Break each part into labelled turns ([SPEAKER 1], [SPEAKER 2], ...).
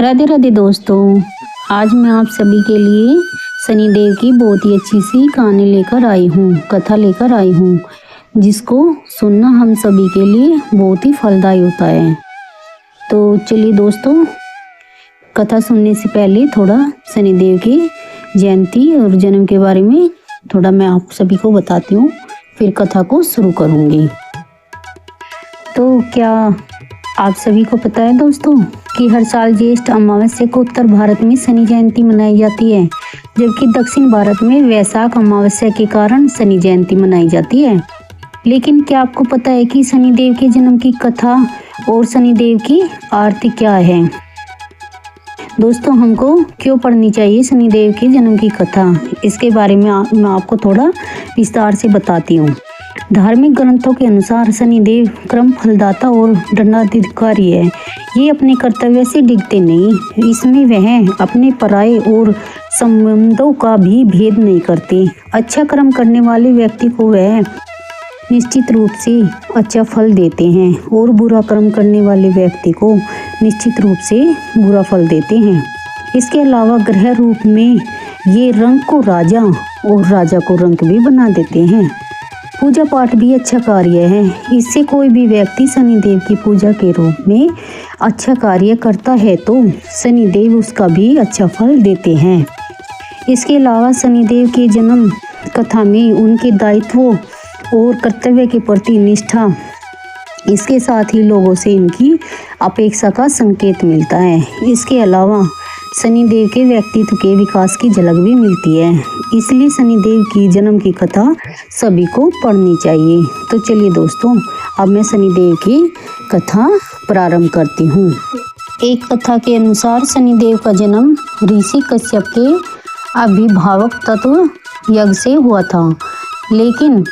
[SPEAKER 1] राधे राधे दोस्तों, आज मैं आप सभी के लिए शनिदेव की बहुत ही अच्छी सी कहानी लेकर आई हूँ, कथा लेकर आई हूँ, जिसको सुनना हम सभी के लिए बहुत ही फलदायी होता है। तो चलिए दोस्तों, कथा सुनने से पहले थोड़ा शनिदेव की जयंती और जन्म के बारे में थोड़ा मैं आप सभी को बताती हूँ, फिर कथा को शुरू करूँगी। तो क्या आप सभी को पता है दोस्तों कि हर साल ज्येष्ठ अमावस्या को उत्तर भारत में शनि जयंती मनाई जाती है, जबकि दक्षिण भारत में वैशाख अमावस्या के कारण शनि जयंती मनाई जाती है। लेकिन क्या आपको पता है कि शनिदेव के जन्म की कथा और शनिदेव की आरती क्या है? दोस्तों, हमको क्यों पढ़नी चाहिए शनिदेव के जन्म की कथा, इसके बारे में मैं आपको थोड़ा विस्तार से बताती हूँ। धार्मिक ग्रंथों के अनुसार शनिदेव क्रम फलदाता और दंडाधिकारी है। ये अपने कर्तव्य से डिगते नहीं, इसमें वह अपने पराये और संबंधों का भी भेद नहीं करते। अच्छा कर्म करने वाले व्यक्ति को वह निश्चित रूप से अच्छा फल देते हैं और बुरा कर्म करने वाले व्यक्ति को निश्चित रूप से बुरा फल देते हैं। इसके अलावा ग्रह रूप में ये रंग को राजा और राजा को रंग भी बना देते हैं। पूजा पाठ भी अच्छा कार्य है। इससे कोई भी व्यक्ति शनिदेव की पूजा के रूप में अच्छा कार्य करता है तो शनिदेव उसका भी अच्छा फल देते हैं। इसके अलावा शनिदेव के जन्म कथा में उनके दायित्वों और कर्तव्य के प्रति निष्ठा, इसके साथ ही लोगों से इनकी अपेक्षा का संकेत मिलता है। इसके अलावा शनिदेव के व्यक्तित्व के विकास की झलक भी मिलती है। इसलिए शनिदेव की जन्म की कथा सभी को पढ़नी चाहिए। तो चलिए दोस्तों, अब मैं शनिदेव की कथा प्रारंभ करती हूँ। एक कथा के अनुसार शनिदेव का जन्म ऋषि कश्यप के अभिभावक तत्व यज्ञ से हुआ था। लेकिन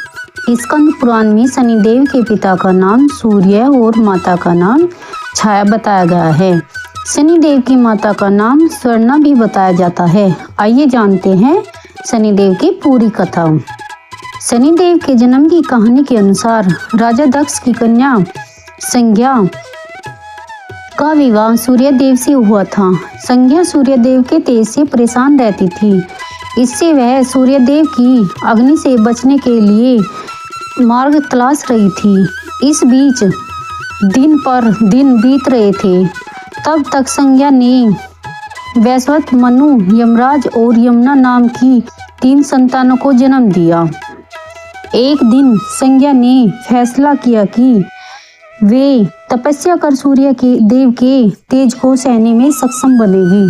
[SPEAKER 1] स्कंद पुराण में शनिदेव के पिता का नाम सूर्य और माता का नाम छाया बताया गया है। शनिदेव की माता का नाम स्वर्णा भी बताया जाता है। आइए जानते हैं शनिदेव की पूरी कथा। शनिदेव के जन्म की कहानी के अनुसार राजा दक्ष की कन्या संज्ञा का विवाह सूर्यदेव से हुआ था। संज्ञा सूर्यदेव के तेज से परेशान रहती थी। इससे वह सूर्यदेव की अग्नि से बचने के लिए मार्ग तलाश रही थी। इस बीच दिन पर दिन बीत रहे थे। तब तक संज्ञा ने वैश्वत, मनु, यमराज और यमुना नाम की 3 संतानों को जन्म दिया। एक दिन संज्ञा ने फैसला किया कि वे तपस्या कर सूर्य के देव के तेज को सहने में सक्षम बनेगी,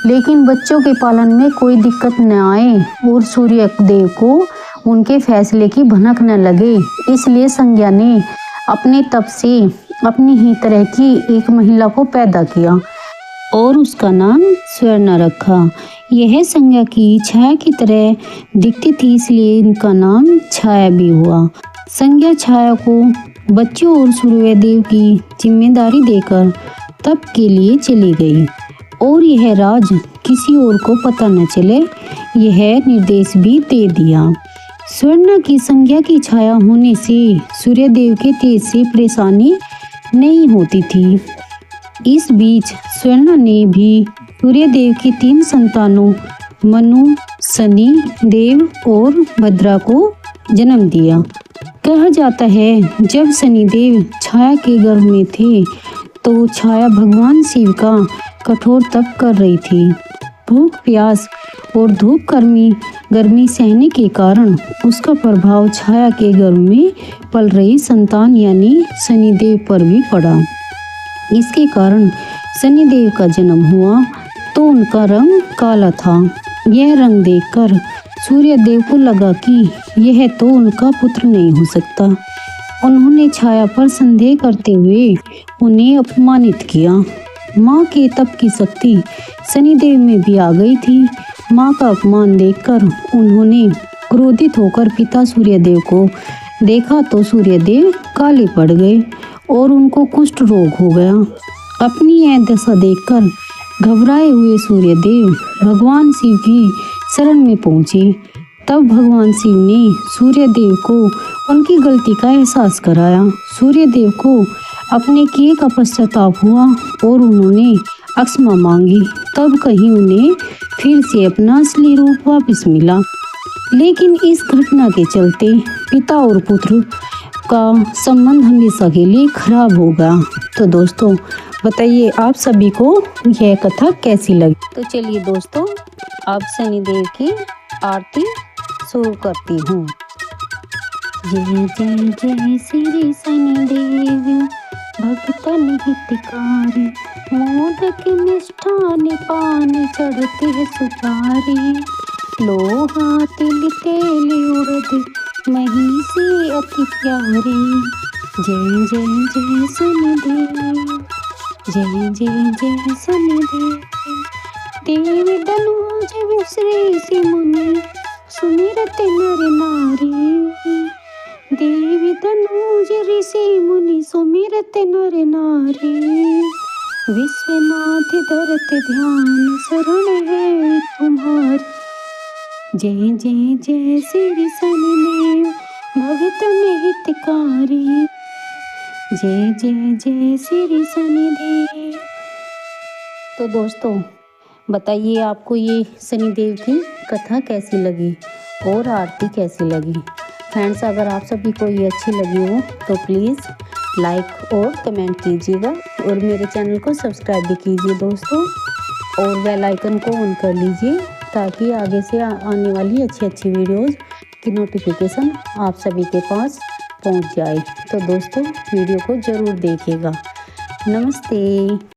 [SPEAKER 1] लेकिन बच्चों के पालन में कोई दिक्कत न आए और सूर्य देव को उनके फैसले की भनक न लगे। इसलिए संज्ञा ने अपने तप से अपनी ही तरह की एक महिला को पैदा किया और उसका नाम स्वर्णा रखा। यह संज्ञा की छाया की तरह दिखती थी, इसलिए इनका नाम छाया भी हुआ। संज्ञा छाया को बच्चों और सूर्यदेव की जिम्मेदारी देकर तप के लिए चली गई और यह राज किसी और को पता न चले, यह निर्देश भी दे दिया। स्वर्णा की संज्ञा की छाया होने से सूर्यदेव के तेज से परेशानी नहीं होती थी। इस बीच स्वर्णा ने भी सूर्यदेव की 3 संतानों मनु, शनि देव और भद्रा को जन्म दिया। कहा जाता है जब शनिदेव छाया के गर्भ में थे तो छाया भगवान शिव का कठोर तप कर रही थी। भूख, प्यास और धूप गर्मी सहने के कारण उसका प्रभाव छाया के गर्भ में पल रही संतान यानी शनिदेव पर भी पड़ा। इसके कारण शनिदेव का जन्म हुआ तो उनका रंग काला था। यह रंग देखकर सूर्यदेव को लगा कि यह तो उनका पुत्र नहीं हो सकता। उन्होंने छाया पर संदेह करते हुए उन्हें अपमानित किया। माँ के तप की शक्ति शनिदेव में भी आ गई थी। माँ का अपमान देखकर उन्होंने क्रोधित होकर पिता सूर्यदेव को देखा तो सूर्यदेव काले पड़ गए और उनको कुष्ठ रोग हो गया। अपनी यह दशा देखकर घबराए हुए सूर्यदेव भगवान शिव की शरण में पहुँचे। तब भगवान शिव ने सूर्यदेव को उनकी गलती का एहसास कराया। सूर्यदेव को अपने किए का पश्चाताप हुआ और उन्होंने क्षमा मांगी, तब कहीं उन्हें फिर से अपना असली रूप वापस मिला। लेकिन इस घटना के चलते पिता और पुत्र का संबंध हमेशा के लिए खराब होगा। तो दोस्तों बताइए आप सभी को यह कथा कैसी लगी। तो चलिए दोस्तों अब शनिदेव की आरती शुरू करती हूँ। जय जय जय श्री शनिदेव भक्तन हितकारी, मोदक मिष्ठान पान चढ़ते सुचारी, लोहा तिल तेल उड़द महिषी अति प्यारी। जय जय जय शनिदेव, जय जय जय शनिदेव। देव धनुज श्री मुनि सुमिरत नर नारी, देवी धनुज ऋषि मुनि सुमिरत नर नारी, विश्वनाथ धरत ध्यान शरण है तुम्हारी। जय जय जय श्री शनिदेव भगतन हितकारी, जय जय जय श्री शनिदेव। तो दोस्तों बताइए आपको ये शनिदेव की कथा कैसी लगी और आरती कैसी लगी। फ्रेंड्स अगर आप सभी को ये अच्छी लगी हो तो प्लीज़ लाइक और कमेंट कीजिएगा और मेरे चैनल को सब्सक्राइब भी कीजिए दोस्तों, और बेल आइकन को ऑन कर लीजिए ताकि आगे से आने वाली अच्छी अच्छी वीडियोस की नोटिफिकेशन आप सभी के पास पहुंच जाए। तो दोस्तों वीडियो को ज़रूर देखिएगा। नमस्ते।